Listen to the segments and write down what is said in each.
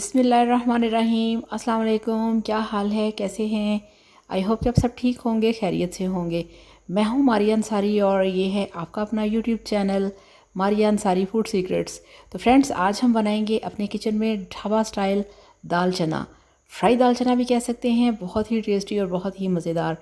बिस्मिल्लाहिर्रहमानिर्रहीम। अस्सलाम वालेकुम। क्या हाल है, कैसे हैं? आई होप कि आप सब ठीक होंगे, खैरियत से होंगे। मैं हूं मारिया अंसारी और ये है आपका अपना YouTube channel Maria Ansari food secrets. तो फ्रेंड्स, आज हम बनाएंगे अपने किचन में ढाबा स्टाइल दाल चना, फ्राई दाल चना भी कह सकते हैं। बहुत ही टेस्टी और बहुत ही मज़ेदार।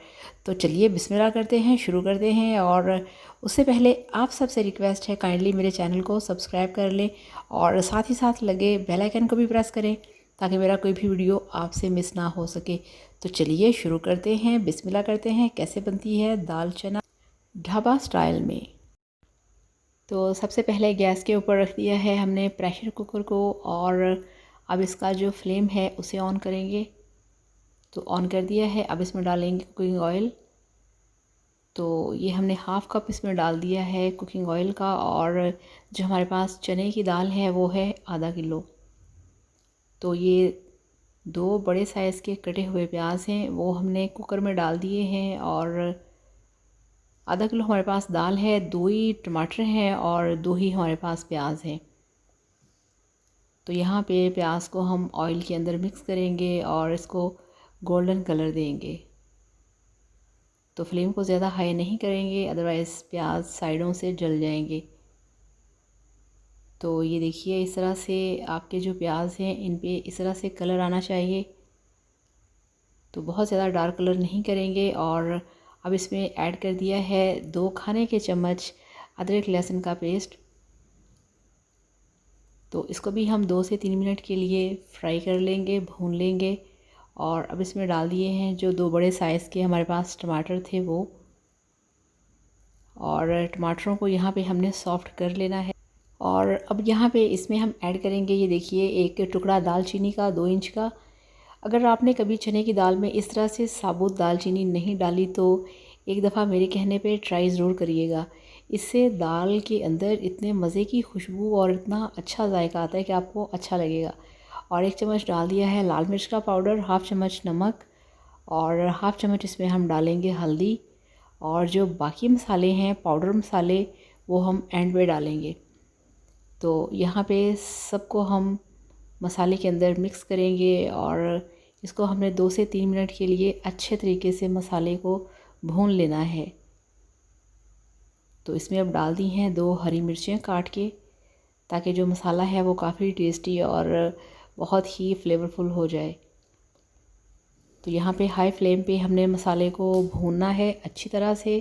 तो चलिए बिस्मिल्लाह करते हैं, शुरू करते हैं। और उससे पहले आप सबसे रिक्वेस्ट है, काइंडली मेरे चैनल को सब्सक्राइब कर लें और साथ ही साथ लगे बेल आइकन को भी प्रेस करें ताकि मेरा कोई भी वीडियो आपसे मिस ना हो सके। तो चलिए शुरू करते हैं, बिस्मिल्लाह करते हैं। कैसे बनती है दाल चना ढाबा स्टाइल में? तो सबसे पहले गैस के ऊपर रख दिया है हमने प्रेशर कुकर को और अब इसका जो फ्लेम है उसे ऑन करेंगे। तो ऑन कर दिया है। अब इसमें डालेंगे कुकिंग ऑयल। तो ये हमने हाफ़ कप इसमें डाल दिया है कुकिंग ऑयल का। और जो हमारे पास चने की दाल है वो है आधा किलो। तो ये 2 बड़े साइज़ के कटे हुए प्याज हैं, वो हमने कुकर में डाल दिए हैं। और आधा किलो हमारे पास दाल है, 2 ही टमाटर हैं और 2 ही हमारे पास प्याज हैं। तो यहाँ पे प्याज को हम ऑयल के अंदर मिक्स करेंगे और इसको गोल्डन कलर देंगे। तो फ्लेम को ज़्यादा हाई नहीं करेंगे, अदरवाइज़ प्याज साइडों से जल जाएंगे। तो ये देखिए, इस तरह से आपके जो प्याज हैं इन पे इस तरह से कलर आना चाहिए। तो बहुत ज़्यादा डार्क कलर नहीं करेंगे। और अब इसमें ऐड कर दिया है 2 खाने के चम्मच अदरक लहसुन का पेस्ट। तो इसको भी हम 2 से 3 मिनट के लिए फ्राई कर लेंगे, भून लेंगे। और अब इसमें डाल दिए हैं जो 2 बड़े साइज़ के हमारे पास टमाटर थे वो। और टमाटरों को यहाँ पे हमने सॉफ्ट कर लेना है। और अब यहाँ पे इसमें हम ऐड करेंगे, ये देखिए, एक टुकड़ा दालचीनी का 2 इंच का। अगर आपने कभी चने की दाल में इस तरह से साबुत दालचीनी नहीं डाली तो एक दफ़ा मेरे कहने पे ट्राई ज़रूर करिएगा। इससे दाल के अंदर इतने मज़े की खुशबू और इतना अच्छा जायका आता है कि आपको अच्छा लगेगा। और 1 चम्मच डाल दिया है लाल मिर्च का पाउडर, हाफ़ चम्मच नमक और हाफ़ चम्मच इसमें हम डालेंगे हल्दी। और जो बाकी मसाले हैं, पाउडर मसाले, वो हम एंड में डालेंगे। तो यहाँ पे सबको हम मसाले के अंदर मिक्स करेंगे और इसको हमने 2 से 3 मिनट के लिए अच्छे तरीके से मसाले को भून लेना है। तो इसमें अब डाल दी हैं 2 हरी मिर्चें काट के, ताकि जो मसाला है वो काफ़ी टेस्टी और बहुत ही फ्लेवरफुल हो जाए। तो यहाँ पे हाई फ्लेम पे हमने मसाले को भूनना है अच्छी तरह से,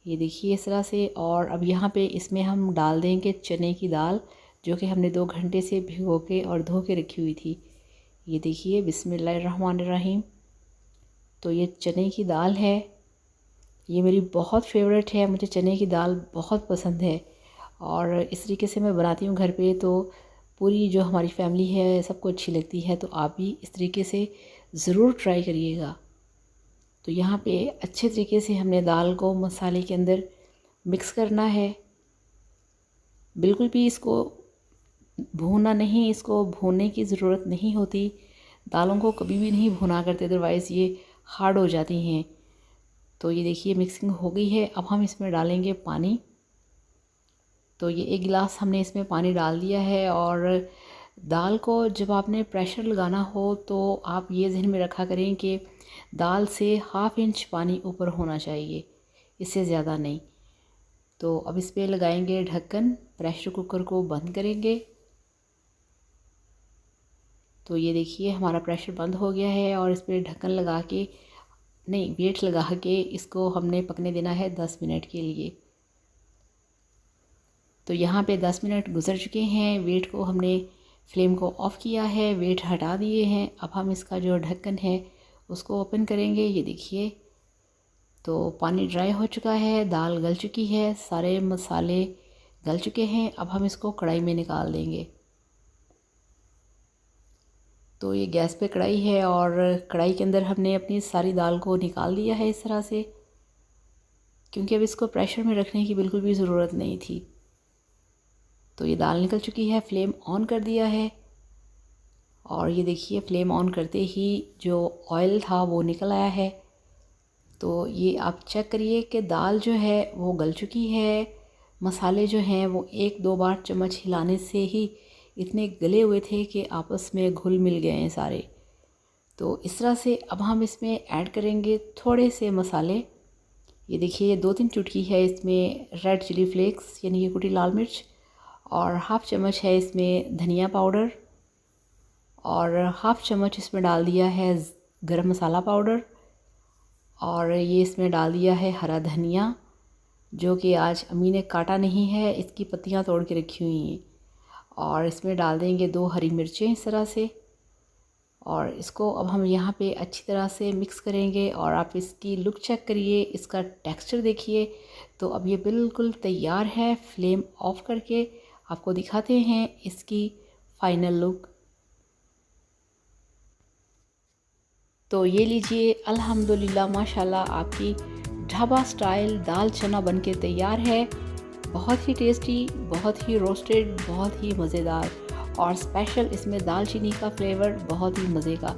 ये देखिए इस तरह से। और अब यहाँ पे इसमें हम डाल देंगे चने की दाल, जो कि हमने 2 घंटे से भिगो के और धो के रखी हुई थी। ये देखिए, बिस्मिल्लाहिर्रहमानिर्रहीम। तो ये चने की दाल है, ये मेरी बहुत फेवरेट है, मुझे चने की दाल बहुत पसंद है। और इस तरीके से मैं बनाती हूँ घर पे, तो पूरी जो हमारी फैमिली है सबको अच्छी लगती है। तो आप भी इस तरीके से ज़रूर ट्राई करिएगा। तो यहाँ पे अच्छे तरीके से हमने दाल को मसाले के अंदर मिक्स करना है। बिल्कुल भी इसको भूनना नहीं, इसको भूनने की ज़रूरत नहीं होती। दालों को कभी भी नहीं भुना करते, अदरवाइज़ ये हार्ड हो जाती हैं। तो ये देखिए मिक्सिंग हो गई है। अब हम इसमें डालेंगे पानी। तो ये 1 गिलास हमने इसमें पानी डाल दिया है। और दाल को जब आपने प्रेशर लगाना हो तो आप ये ज़हन में रखा करें कि दाल से हाफ़ इंच पानी ऊपर होना चाहिए, इससे ज़्यादा नहीं। तो अब इस पर लगाएंगे ढक्कन, प्रेशर कुकर को बंद करेंगे। तो ये देखिए हमारा प्रेशर बंद हो गया है और इस पर ढक्कन लगा के, नहीं, वेट लगा के इसको हमने पकने देना है 10 मिनट के लिए। तो यहाँ पे 10 मिनट गुजर चुके हैं। वेट को हमने, फ्लेम को ऑफ़ किया है, वेट हटा दिए हैं। अब हम इसका जो ढक्कन है उसको ओपन करेंगे। ये देखिए, तो पानी ड्राई हो चुका है, दाल गल चुकी है, सारे मसाले गल चुके हैं। अब हम इसको कढ़ाई में निकाल देंगे। तो ये गैस पे कढ़ाई है और कढ़ाई के अंदर हमने अपनी सारी दाल को निकाल दिया है इस तरह से, क्योंकि अब इसको प्रेशर में रखने की बिल्कुल भी ज़रूरत नहीं थी। तो ये दाल निकल चुकी है, फ्लेम ऑन कर दिया है। और ये देखिए, फ्लेम ऑन करते ही जो ऑयल था वो निकल आया है। तो ये आप चेक करिए कि दाल जो है वो गल चुकी है। मसाले जो हैं वो 1-2 बार चम्मच हिलाने से ही इतने गले हुए थे कि आपस में घुल मिल गए हैं सारे। तो इस तरह से अब हम इसमें ऐड करेंगे थोड़े से मसाले। ये देखिए 2-3 चुटकी है इसमें रेड चिली फ्लेक्स यानी कि कुटी लाल मिर्च, और हाफ़ चम्मच है इसमें धनिया पाउडर, और हाफ़ चम्मच इसमें डाल दिया है गरम मसाला पाउडर, और ये इसमें डाल दिया है हरा धनिया जो कि आज अम्मी ने काटा नहीं है, इसकी पत्तियां तोड़ के रखी हुई हैं। और इसमें डाल देंगे 2 हरी मिर्चें इस तरह से, और इसको अब हम यहाँ पे अच्छी तरह से मिक्स करेंगे। और आप इसकी लुक चेक करिए, इसका टेक्सचर देखिए। तो अब ये बिल्कुल तैयार है। फ्लेम ऑफ करके आपको दिखाते हैं इसकी फ़ाइनल लुक। तो ये लीजिए, अल्हम्दुलिल्लाह माशाल्लाह आपकी ढाबा स्टाइल दाल चना बनके तैयार है। बहुत ही टेस्टी, बहुत ही रोस्टेड, बहुत ही मज़ेदार, और स्पेशल इसमें दालचीनी का फ्लेवर बहुत ही मज़े का।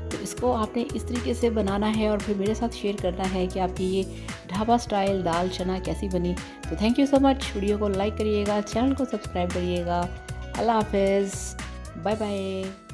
तो इसको आपने इस तरीके से बनाना है और फिर मेरे साथ शेयर करना है कि आपकी ये ढाबा स्टाइल दाल चना कैसी बनी। तो thank you so much. Video को लाइक करिएगा, चैनल को सब्सक्राइब करिएगा। अल्लाह हाफ़िज़, बाय बाय।